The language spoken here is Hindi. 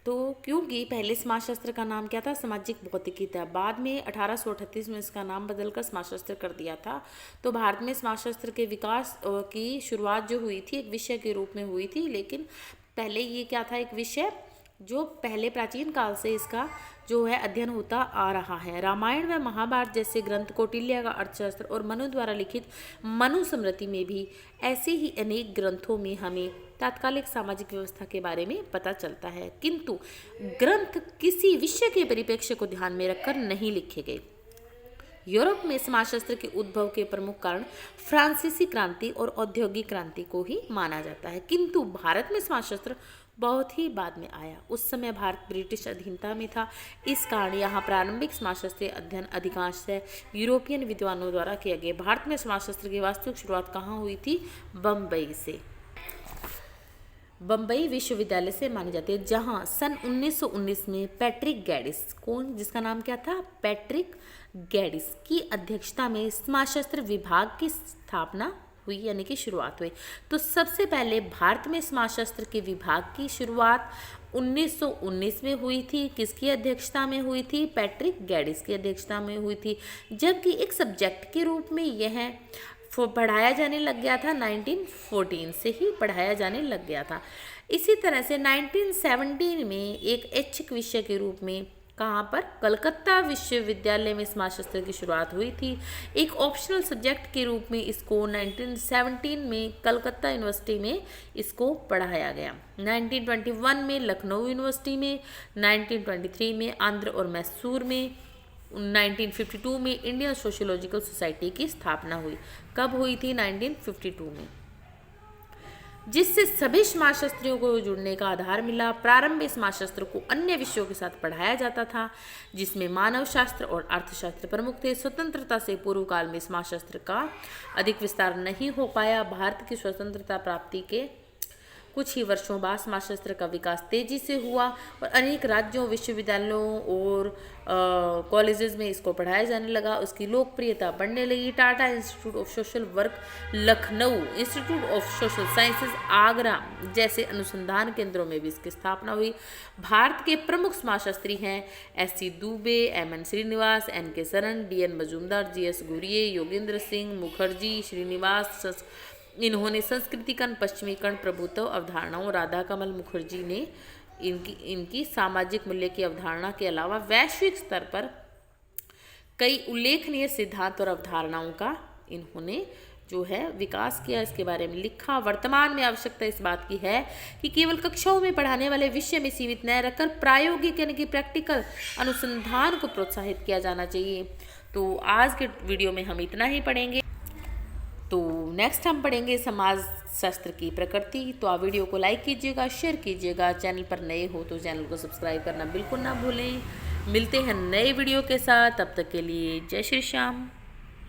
तो क्योंकि पहले समाजशास्त्र का नाम क्या था, सामाजिक भौतिकी था। बाद में 1838 में इसका नाम बदलकर समाजशास्त्र कर दिया था। तो भारत में समाजशास्त्र के विकास की शुरुआत जो हुई थी एक विषय के रूप में हुई थी, लेकिन पहले ये क्या था, एक विषय जो पहले प्राचीन काल से इसका जो है अध्ययन होता आ रहा है। रामायण व महाभारत जैसे ग्रंथ, कौटिल्य का अर्थशास्त्र और मनु द्वारा लिखित मनुस्मृति में भी ऐसे ही अनेक ग्रंथों में हमें तात्कालिक सामाजिक व्यवस्था के बारे में पता चलता है, किंतु ग्रंथ किसी विषय के परिप्रेक्ष्य को ध्यान में रखकर नहीं लिखे गए। यूरोप में समाजशास्त्र के उद्भव के प्रमुख कारण फ्रांसीसी क्रांति और औद्योगिक क्रांति को ही माना जाता है, किंतु भारत में समाजशास्त्र बहुत ही बाद में आया। उस समय भारत ब्रिटिश अधीनता में था। इस कारण यहाँ प्रारंभिक समाजशास्त्रीय अध्ययन अधिकांशतः यूरोपियन विद्वानों द्वारा किया गया। भारत में समाजशास्त्र की वास्तविक शुरुआत कहाँ हुई थी? बम्बई से। बम्बई विश्वविद्यालय से मानी जाती है, जहां सन 1919 में पैट्रिक गैडिस, कौन, जिसका नाम क्या था, पैट्रिक गैडिस की अध्यक्षता में समाजशास्त्र विभाग की स्थापना हुई, यानी कि शुरुआत हुई। तो सबसे पहले भारत में समाजशास्त्र के विभाग की शुरुआत 1919 में हुई थी। किसकी अध्यक्षता में हुई थी? पैट्रिक गैडिस की अध्यक्षता में हुई थी। जबकि एक सब्जेक्ट के रूप में यह पढ़ाया जाने लग गया था 1914 से ही पढ़ाया जाने लग गया था। इसी तरह से 1917 में एक ऐच्छिक विषय के रूप में कहाँ पर? कलकत्ता विश्वविद्यालय में समाजशास्त्र की शुरुआत हुई थी। एक ऑप्शनल सब्जेक्ट के रूप में इसको 1917 में कलकत्ता यूनिवर्सिटी में इसको पढ़ाया गया। 1921 में लखनऊ यूनिवर्सिटी में, 1923 में आंध्र और मैसूर में, 1952 में इंडियन सोशियोलॉजिकल सोसाइटी की स्थापना हुई। कब हुई थी? 1952 में, जिससे सभी समाजशास्त्रियों को जुड़ने का आधार मिला। प्रारंभ में समाजशास्त्र को अन्य विषयों के साथ पढ़ाया जाता था, जिसमें मानव शास्त्र और अर्थशास्त्र प्रमुख थे। स्वतंत्रता से पूर्व काल में समाजशास्त्र का अधिक विस्तार नहीं हो पाया। भारत की स्वतंत्रता प्राप्ति के कुछ ही वर्षों बाद समाजशास्त्र का विकास तेजी से हुआ और अनेक राज्यों, विश्वविद्यालयों और कॉलेजेस में इसको पढ़ाया जाने लगा। उसकी लोकप्रियता बढ़ने लगी। Tata institute of social work Lucknow, institute of social sciences Agra जैसे अनुसंधान केंद्रों में भी इसकी स्थापना हुई। भारत के प्रमुख समाजशास्त्री हैं SC. Dube, MN. Srinivas, NK. Saran, DN. Majumdar, GS. Ghurye, Yogendra Singh Mukherjee, Srinivas. इन्होंने संस्कृतिकरण, पश्चिमीकरण, प्रभुत्व अवधारणाओं, राधा कमल मुखर्जी ने इनकी सामाजिक मूल्य की अवधारणा के अलावा वैश्विक स्तर पर कई उल्लेखनीय सिद्धांत और अवधारणाओं का इन्होंने जो है विकास किया, इसके बारे में लिखा। वर्तमान में आवश्यकता इस बात की है कि केवल कक्षाओं में पढ़ाने वाले विषय में सीमित न रहकर प्रायोगिक यानी कि प्रैक्टिकल अनुसंधान को प्रोत्साहित किया जाना चाहिए। तो आज के वीडियो में हम इतना ही पढ़ेंगे। तो नेक्स्ट हम पढ़ेंगे समाज शास्त्र की प्रकृति। तो आप वीडियो को लाइक कीजिएगा, शेयर कीजिएगा। चैनल पर नए हो तो चैनल को सब्सक्राइब करना बिल्कुल ना भूलें। मिलते हैं नए वीडियो के साथ, तब तक के लिए जय श्री श्याम।